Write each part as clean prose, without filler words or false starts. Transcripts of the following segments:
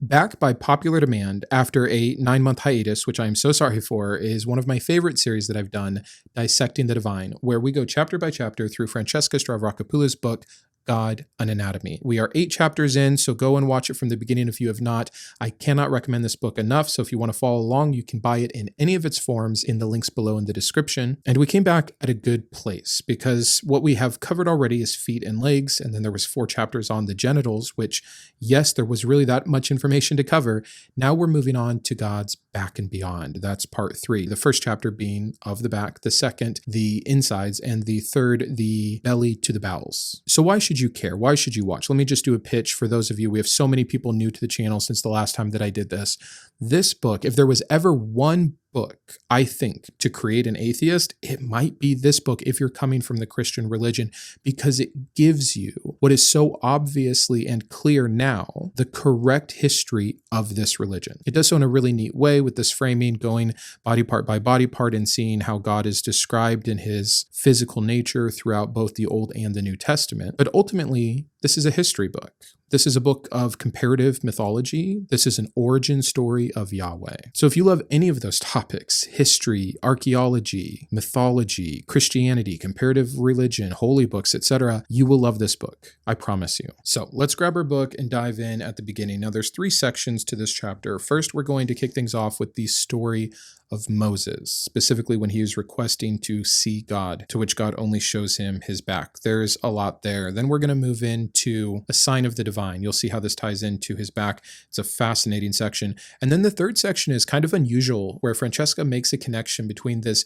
Back by popular demand after a 9-month hiatus, which I am so sorry for, is one of my favorite series that I've done, Dissecting the Divine, where we go chapter by chapter through Francesca Stavrakopoulou's book, God, an Anatomy. We are 8 chapters in, so go and watch it from the beginning if you have not. I cannot recommend this book enough, so if you want to follow along, you can buy it in any of its forms in the links below in the description. And we came back at a good place, because what we have covered already is feet and legs, and then there was 4 chapters on the genitals, which, yes, there was really that much information to cover. Now we're moving on to God's back and beyond. That's part 3. The first chapter being of the back, the second, the insides, and the third, the belly to the bowels. So why should you care? Why should you watch? Let me just do a pitch for those of you. We have so many people new to the channel since the last time that I did this. This book, if there was ever one book, I think, to create an atheist, it might be this book if you're coming from the Christian religion, because it gives you what is so obviously and clear now, the correct history of this religion. It does so in a really neat way with this framing, going body part by body part and seeing how God is described in his physical nature throughout both the Old and the New Testament. But ultimately, this is a history book. This is a book of comparative mythology. This is an origin story of Yahweh. So if you love any of those topics, history, archaeology, mythology, Christianity, comparative religion, holy books, etc., you will love this book. I promise you. So let's grab our book and dive in at the beginning. Now there's 3 sections to this chapter. First, we're going to kick things off with the story of Moses, specifically when he is requesting to see God, to which God only shows him his back. There's a lot there. Then we're going to move into a sign of the divine. You'll see how this ties into his back. It's a fascinating section. And then the third section is kind of unusual, where Francesca makes a connection between this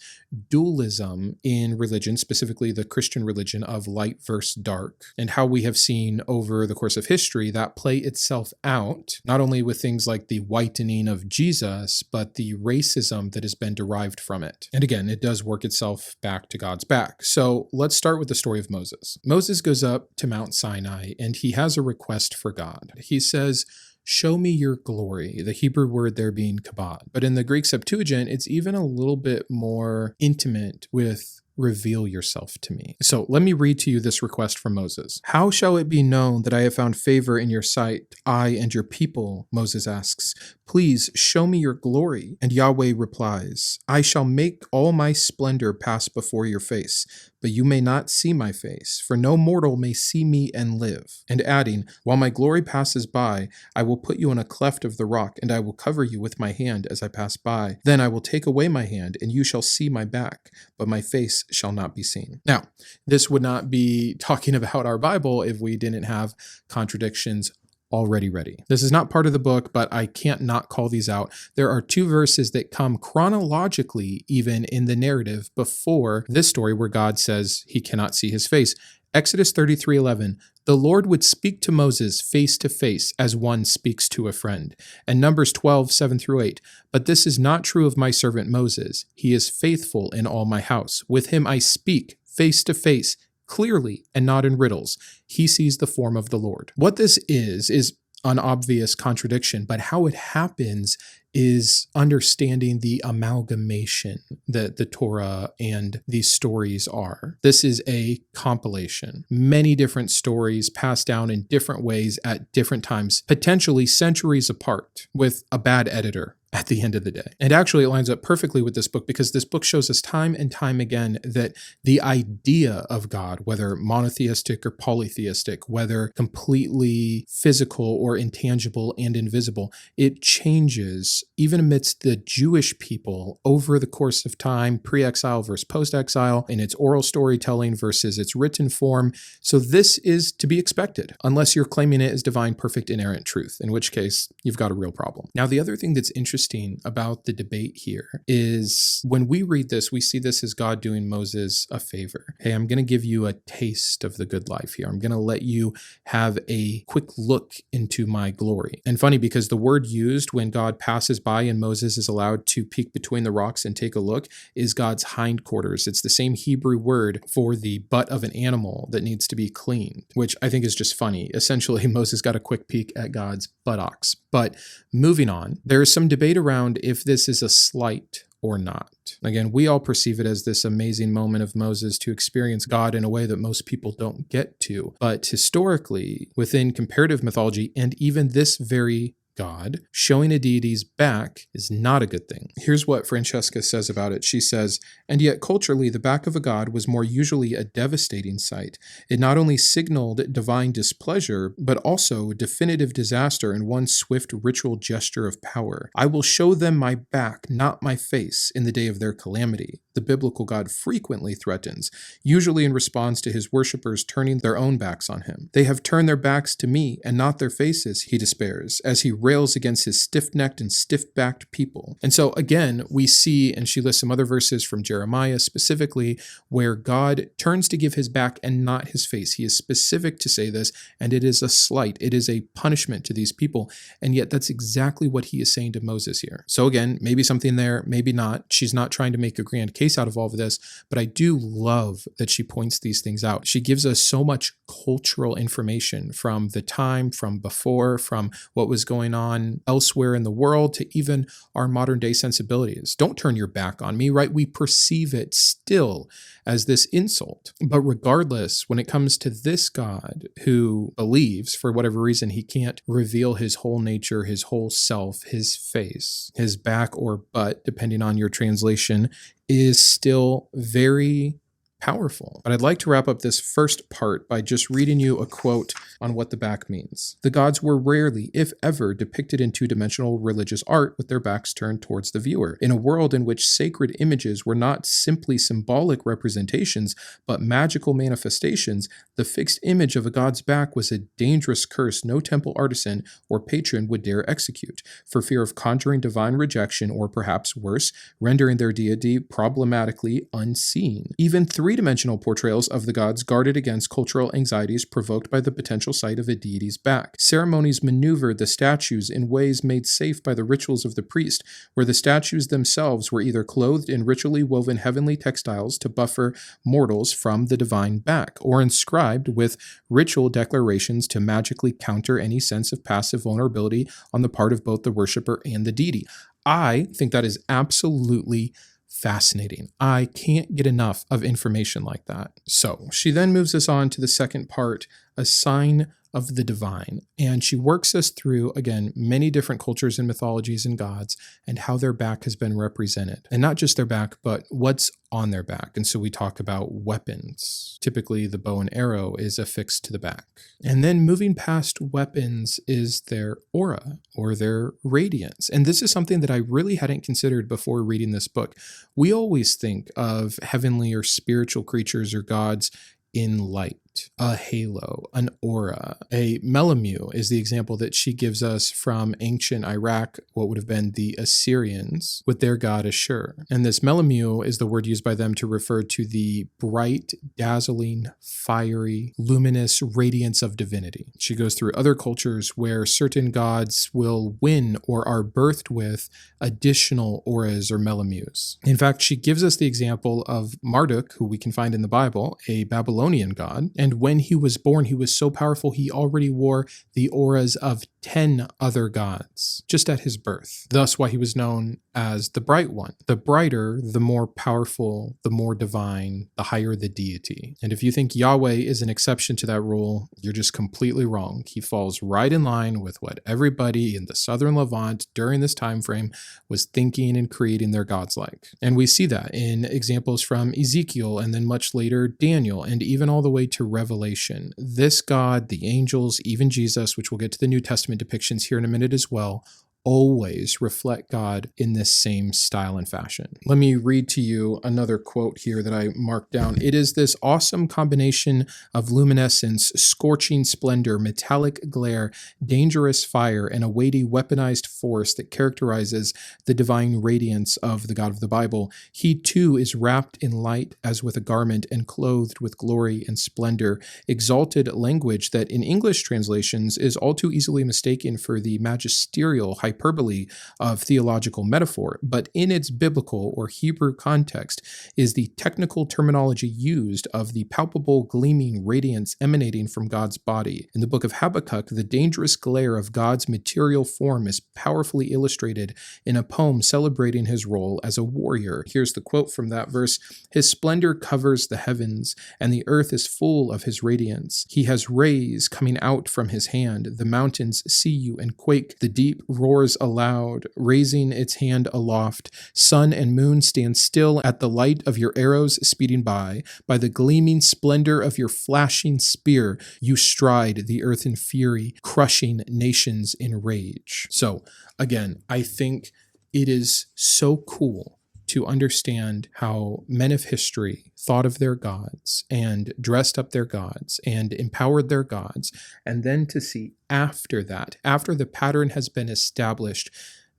dualism in religion, specifically the Christian religion of light versus dark, and how we have seen over the course of history that play itself out, not only with things like the whitening of Jesus, but the racism that has been derived from it. And again, it does work itself back to God's back. So let's start with the story of Moses. Moses goes up to Mount Sinai and he has a request for God. He says, "Show me your glory," the Hebrew word there being kabod. But in the Greek Septuagint, it's even a little bit more intimate with "reveal yourself to me." So let me read to you this request from Moses. "How shall it be known that I have found favor in your sight, I and your people?" Moses asks. "Please show me your glory." And Yahweh replies, "I shall make all my splendor pass before your face, but you may not see my face, for no mortal may see me and live." And adding, "While my glory passes by, I will put you in a cleft of the rock, and I will cover you with my hand as I pass by. Then I will take away my hand, and you shall see my back, but my face shall not be seen." Now, this would not be talking about our Bible if we didn't have contradictions already ready. This is not part of the book, but I can't not call these out. There are 2 verses that come chronologically, even in the narrative, before this story where God says he cannot see his face. Exodus 33:11, "The Lord would speak to Moses face to face as one speaks to a friend." And Numbers 12:7-8, "But this is not true of my servant Moses. He is faithful in all my house. With him I speak face to face, clearly and not in riddles. He sees the form of the Lord." What this is an obvious contradiction, but how it happens is understanding the amalgamation that the Torah and these stories are. This is a compilation. Many different stories passed down in different ways at different times, potentially centuries apart, with a bad editor at the end of the day. And actually it lines up perfectly with this book, because this book shows us time and time again that the idea of God, whether monotheistic or polytheistic, whether completely physical or intangible and invisible, it changes even amidst the Jewish people over the course of time, pre-exile versus post-exile, in its oral storytelling versus its written form. So this is to be expected, unless you're claiming it as divine, perfect, inerrant truth, in which case you've got a real problem. Now, the other thing that's interesting about the debate here is when we read this, we see this as God doing Moses a favor. Hey, I'm going to give you a taste of the good life here. I'm going to let you have a quick look into my glory. And funny, because the word used when God passes by and Moses is allowed to peek between the rocks and take a look is God's hindquarters. It's the same Hebrew word for the butt of an animal that needs to be cleaned, which I think is just funny. Essentially, Moses got a quick peek at God's buttocks. But moving on, there's some debate around if this is a slight or not. Again, we all perceive it as this amazing moment of Moses to experience God in a way that most people don't get to. But historically, within comparative mythology, and even this very God, showing a deity's back is not a good thing. Here's what Francesca says about it. She says, "And yet culturally, the back of a god was more usually a devastating sight. It not only signaled divine displeasure, but also definitive disaster in one swift ritual gesture of power. I will show them my back, not my face, in the day of their calamity." The biblical God frequently threatens, usually in response to his worshippers turning their own backs on him. "They have turned their backs to me and not their faces," he despairs, as he rails against his stiff-necked and stiff-backed people. And so again, we see, and she lists some other verses from Jeremiah specifically, where God turns to give his back and not his face. He is specific to say this, and it is a slight. It is a punishment to these people. And yet that's exactly what he is saying to Moses here. So again, maybe something there, maybe not. She's not trying to make a grand case out of all of this, but I do love that she points these things out. She gives us so much cultural information from the time, from before, from what was going on elsewhere in the world, to even our modern day sensibilities. Don't turn your back on me, right? We perceive it still as this insult. But regardless, when it comes to this God who believes, for whatever reason, he can't reveal his whole nature, his whole self, his face, his back or butt, depending on your translation, is still very powerful. But I'd like to wrap up this first part by just reading you a quote on what the back means. "The gods were rarely, if ever, depicted in two-dimensional religious art with their backs turned towards the viewer. In a world in which sacred images were not simply symbolic representations, but magical manifestations, the fixed image of a god's back was a dangerous curse no temple artisan or patron would dare execute, for fear of conjuring divine rejection or, perhaps worse, rendering their deity problematically unseen. Even three-dimensional portrayals of the gods guarded against cultural anxieties provoked by the potential sight of a deity's back. Ceremonies maneuvered the statues in ways made safe by the rituals of the priest, where the statues themselves were either clothed in ritually woven heavenly textiles to buffer mortals from the divine back, or inscribed with ritual declarations to magically counter any sense of passive vulnerability on the part of both the worshiper and the deity." I think that is absolutely fascinating. I can't get enough of information like that. So she then moves us on to the second part, a sign of the divine. And she works us through, again, many different cultures and mythologies and gods and how their back has been represented. And not just their back, but what's on their back. And so we talk about weapons. Typically, the bow and arrow is affixed to the back. And then moving past weapons is their aura or their radiance. And this is something that I really hadn't considered before reading this book. We always think of heavenly or spiritual creatures or gods in light, a halo, an aura. A melamu is the example that she gives us from ancient Iraq, what would have been the Assyrians, with their god Ashur. And this melamu is the word used by them to refer to the bright, dazzling, fiery, luminous radiance of divinity. She goes through other cultures where certain gods will win or are birthed with additional auras or melamus. In fact, she gives us the example of Marduk, who we can find in the Bible, a Babylonian god. And when he was born, he was so powerful, he already wore the auras of 10 other gods just at his birth. Thus why he was known as the Bright One. The brighter, the more powerful, the more divine, the higher the deity. And if you think Yahweh is an exception to that rule, you're just completely wrong. He falls right in line with what everybody in the Southern Levant during this time frame was thinking and creating their gods like. And we see that in examples from Ezekiel and then much later Daniel and even all the way to Revelation. This God, the angels, even Jesus, which we'll get to the New Testament depictions here in a minute as well, always reflect God in this same style and fashion. Let me read to you another quote here that I marked down. "It is this awesome combination of luminescence, scorching splendor, metallic glare, dangerous fire, and a weighty weaponized force that characterizes the divine radiance of the God of the Bible. He too is wrapped in light as with a garment and clothed with glory and splendor." Exalted language that in English translations is all too easily mistaken for the magisterial, hyperbole of theological metaphor, but in its biblical or Hebrew context is the technical terminology used of the palpable gleaming radiance emanating from God's body. In the book of Habakkuk, the dangerous glare of God's material form is powerfully illustrated in a poem celebrating his role as a warrior. Here's the quote from that verse: "His splendor covers the heavens, and the earth is full of his radiance. He has rays coming out from his hand. The mountains see you and quake. The deep roars aloud, raising its hand aloft. Sun and moon stand still at the light of your arrows speeding by. By the gleaming splendor of your flashing spear, you stride the earth in fury, crushing nations in rage." So again, I think it is so cool to understand how men of history thought of their gods and dressed up their gods and empowered their gods, and then to see after that, after the pattern has been established,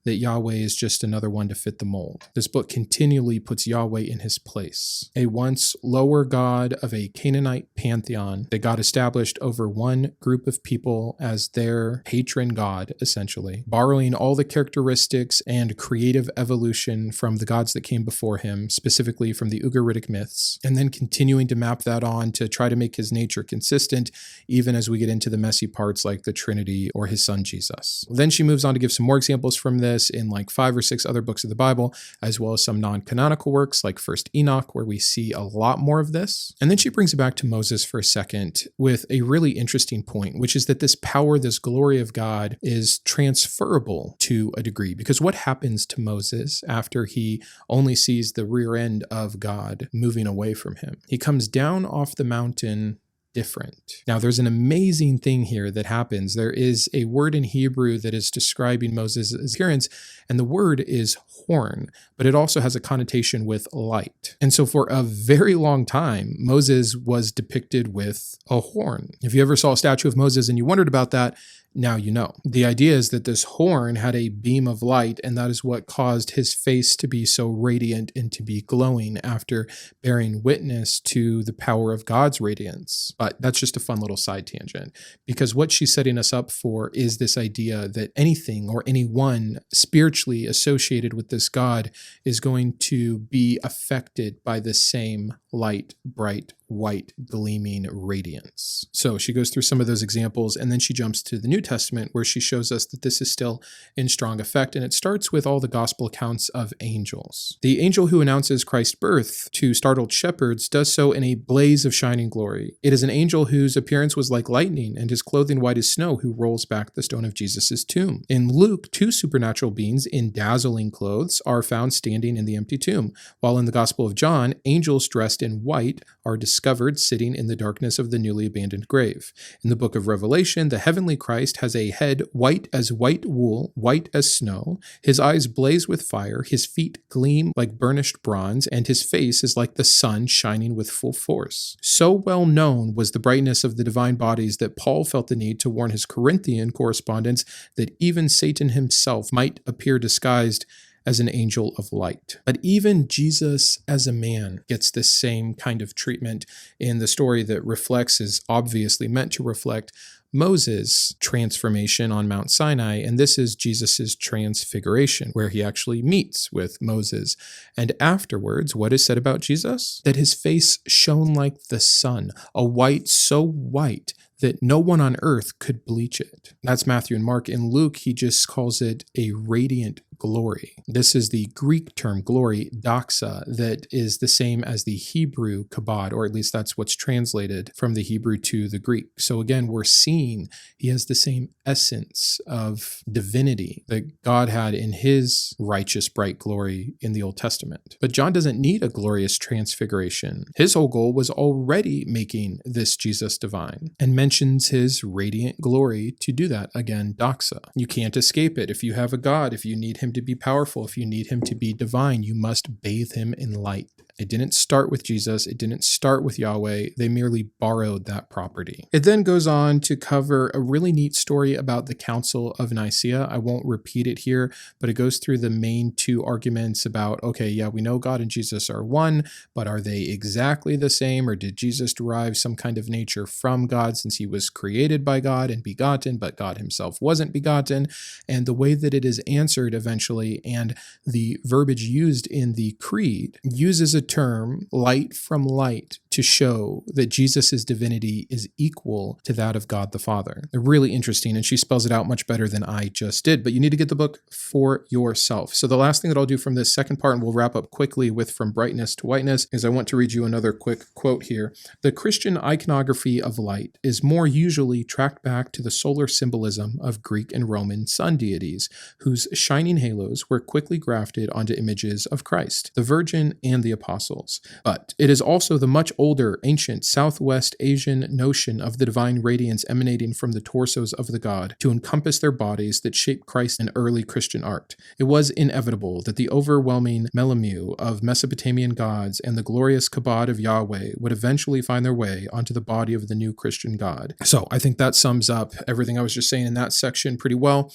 that Yahweh is just another one to fit the mold. This book continually puts Yahweh in his place, a once lower god of a Canaanite pantheon that God established over one group of people as their patron god, essentially, borrowing all the characteristics and creative evolution from the gods that came before him, specifically from the Ugaritic myths, and then continuing to map that on to try to make his nature consistent, even as we get into the messy parts like the Trinity or his son Jesus. Then she moves on to give some more examples from this in like 5 or 6 other books of the Bible, as well as some non-canonical works like First Enoch, where we see a lot more of this. And then she brings it back to Moses for a second with a really interesting point, which is that this power, this glory of God is transferable to a degree, because what happens to Moses after he only sees the rear end of God moving away from him? He comes down off the mountain different. Now, there's an amazing thing here that happens. There is a word in Hebrew that is describing Moses' appearance, and the word is horn, but it also has a connotation with light. And so for a very long time, Moses was depicted with a horn. If you ever saw a statue of Moses and you wondered about that, now you know. The idea is that this horn had a beam of light, and that is what caused his face to be so radiant and to be glowing after bearing witness to the power of God's radiance. But that's just a fun little side tangent, because what she's setting us up for is this idea that anything or anyone spiritually associated with this God is going to be affected by the same light, bright, white, gleaming radiance. So she goes through some of those examples, and then she jumps to the New Testament, where she shows us that this is still in strong effect, and it starts with all the gospel accounts of angels. The angel who announces Christ's birth to startled shepherds does so in a blaze of shining glory. It is an angel whose appearance was like lightning and his clothing white as snow, who rolls back the stone of Jesus' tomb. In Luke, 2 supernatural beings in dazzling clothes are found standing in the empty tomb, while in the Gospel of John, angels dressed in white are discovered sitting in the darkness of the newly abandoned grave. In the book of Revelation, the heavenly Christ has a head white as white wool, white as snow. His eyes blaze with fire, his feet gleam like burnished bronze, and his face is like the sun shining with full force. So well known was the brightness of the divine bodies that Paul felt the need to warn his Corinthian correspondents that even Satan himself might appear disguised as an angel of light. But even Jesus as a man gets this same kind of treatment in the story that reflects, is obviously meant to reflect, Moses' transformation on Mount Sinai, and this is Jesus's transfiguration, where he actually meets with Moses. And afterwards, what is said about Jesus? That his face shone like the sun, a white so white that no one on earth could bleach it. That's Matthew and Mark. In Luke, he just calls it a radiant glory. This is the Greek term glory, doxa, that is the same as the Hebrew kabod, or at least that's what's translated from the Hebrew to the Greek. So again, we're seeing he has the same essence of divinity that God had in his righteous, bright glory in the Old Testament. But John doesn't need a glorious transfiguration. His whole goal was already making this Jesus divine, and mentions his radiant glory to do that. Again, doxa. You can't escape it. If you have a God, if you need him to be powerful, if you need him to be divine, you must bathe him in light. It didn't start with Jesus. It didn't start with Yahweh. They merely borrowed that property. It then goes on to cover a really neat story about the Council of Nicaea. I won't repeat it here, but it goes through the main two arguments about, okay, yeah, we know God and Jesus are one, but are they exactly the same, or did Jesus derive some kind of nature from God since he was created by God and begotten, but God himself wasn't begotten? And the way that it is answered eventually, and the verbiage used in the creed, uses a term, light from light, to show that Jesus' divinity is equal to that of God the Father. They're really interesting, and she spells it out much better than I just did, but you need to get the book for yourself. So the last thing that I'll do from this second part, and we'll wrap up quickly with From Brightness to Whiteness, is I want to read you another quick quote here. The Christian iconography of light is more usually tracked back to the solar symbolism of Greek and Roman sun deities, whose shining halos were quickly grafted onto images of Christ, the Virgin, and the Apostles. But it is also the much older, ancient Southwest Asian notion of the divine radiance emanating from the torsos of the god to encompass their bodies that shaped Christ in early Christian art. It was inevitable that the overwhelming melameu of Mesopotamian gods and the glorious kabod of Yahweh would eventually find their way onto the body of the new Christian god. So I think that sums up everything I was just saying in that section pretty well.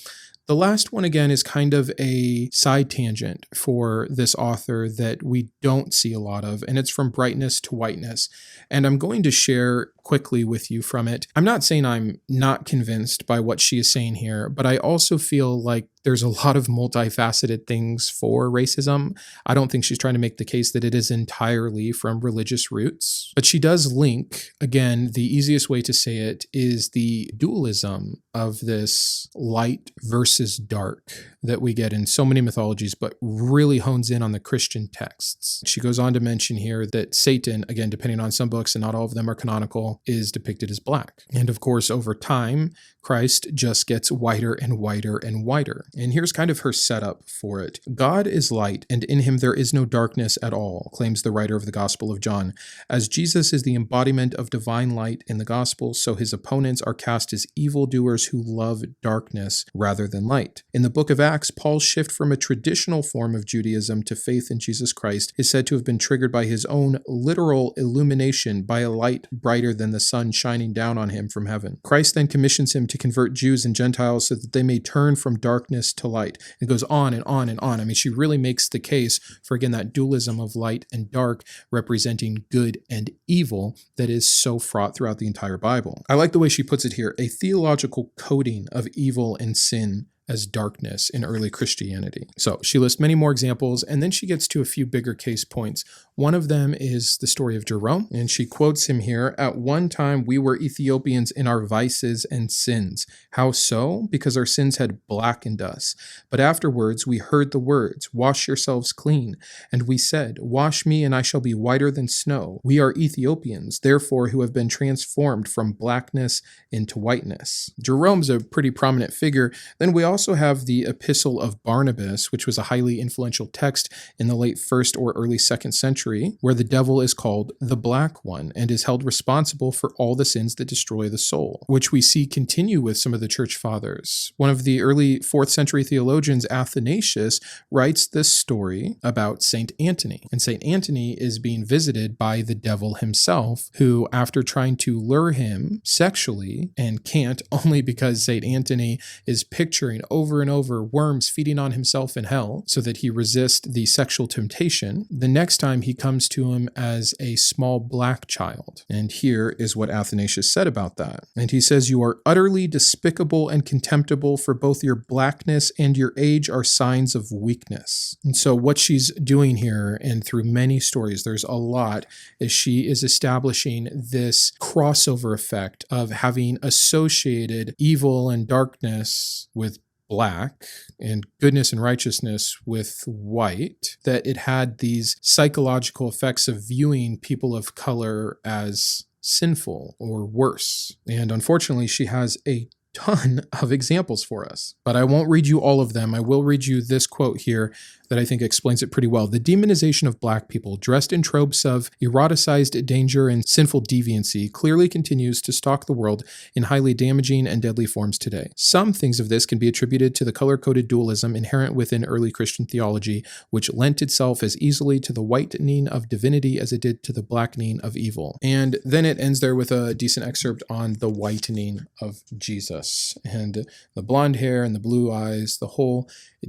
The last one, again, is kind of a side tangent for this author that we don't see a lot of, and it's From Brightness to Whiteness. And I'm going to share quickly with you from it. I'm not saying I'm not convinced by what she is saying here, but I also feel like there's a lot of multifaceted things for racism. I don't think she's trying to make the case that it is entirely from religious roots, but she does link, again, the easiest way to say it is the dualism of this light versus dark that we get in so many mythologies, but really hones in on the Christian texts. She goes on to mention here that Satan, again, depending on some books, and not all of them are canonical, is depicted as black. And of course, over time, Christ just gets whiter and whiter and whiter. And here's kind of her setup for it. God is light, and in him there is no darkness at all, claims the writer of the Gospel of John. As Jesus is the embodiment of divine light in the Gospel, so his opponents are cast as evildoers who love darkness rather than light. In the book of Acts, Paul's shift from a traditional form of Judaism to faith in Jesus Christ is said to have been triggered by his own literal illumination by a light brighter than the sun shining down on him from heaven. Christ then commissions him to convert Jews and Gentiles so that they may turn from darkness to light. It goes on and on and on. I mean, she really makes the case for, again, that dualism of light and dark representing good and evil that is so fraught throughout the entire Bible. I like the way she puts it here, a theological coding of evil and sin as darkness in early Christianity. So she lists many more examples, and then she gets to a few bigger case points. One of them is the story of Jerome, and she quotes him here, "At one time we were Ethiopians in our vices and sins. How so? Because our sins had blackened us. But afterwards we heard the words, 'Wash yourselves clean.' And we said, 'Wash me and I shall be whiter than snow.' We are Ethiopians, therefore, who have been transformed from blackness into whiteness." Jerome's a pretty prominent figure. Then we also have the Epistle of Barnabas, which was a highly influential text in the late 1st or early 2nd century, where the devil is called the Black One and is held responsible for all the sins that destroy the soul, which we see continue with some of the church fathers. One of the early 4th century theologians, Athanasius, writes this story about Saint Anthony. And Saint Anthony is being visited by the devil himself, who, after trying to lure him sexually, and can't, only because Saint Anthony is picturing over and over worms feeding on himself in hell so that he resist the sexual temptation, the next time he comes to him as a small black child. And here is what Athanasius said about that. And he says, "You are utterly despicable and contemptible, for both your blackness and your age are signs of weakness." And so what she's doing here, and through many stories, there's a lot, is she is establishing this crossover effect of having associated evil and darkness with black and goodness and righteousness with white, that it had these psychological effects of viewing people of color as sinful or worse. And unfortunately, she has a ton of examples for us, but I won't read you all of them. I will read you this quote here that I think explains it pretty well. The demonization of Black people, dressed in tropes of eroticized danger and sinful deviancy, clearly continues to stalk the world in highly damaging and deadly forms today. Some things of this can be attributed to the color-coded dualism inherent within early Christian theology, which lent itself as easily to the whitening of divinity as it did to the blackening of evil. And then it ends there with a decent excerpt on the whitening of Jesus and the blonde hair and the blue eyes, the whole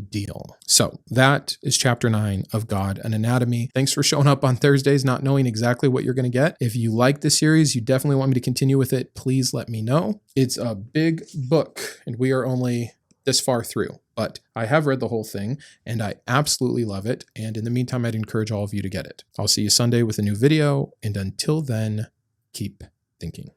deal. So that is chapter 9 of God, an Anatomy. Thanks for showing up on Thursdays, not knowing exactly what you're going to get. If you like the series, you definitely want me to continue with it, please let me know. It's a big book, and we are only this far through, but I have read the whole thing, and I absolutely love it. And in the meantime, I'd encourage all of you to get it. I'll see you Sunday with a new video, and until then, keep thinking.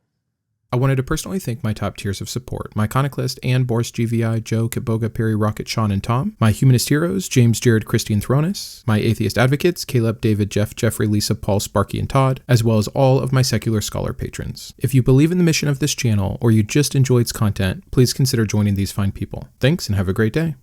I wanted to personally thank my top tiers of support, my Iconoclast and Boris GVI, Joe, Kitboga, Perry, Rokkit, Shawn, and Tom, my Humanist heroes, James, Jarrod, Kristi, and Thronus, my Atheist advocates, Caleb, David, Jeff, Jeffrey, Lisa, Paul, Sparky, and Todd, as well as all of my secular scholar patrons. If you believe in the mission of this channel, or you just enjoy its content, please consider joining these fine people. Thanks, and have a great day.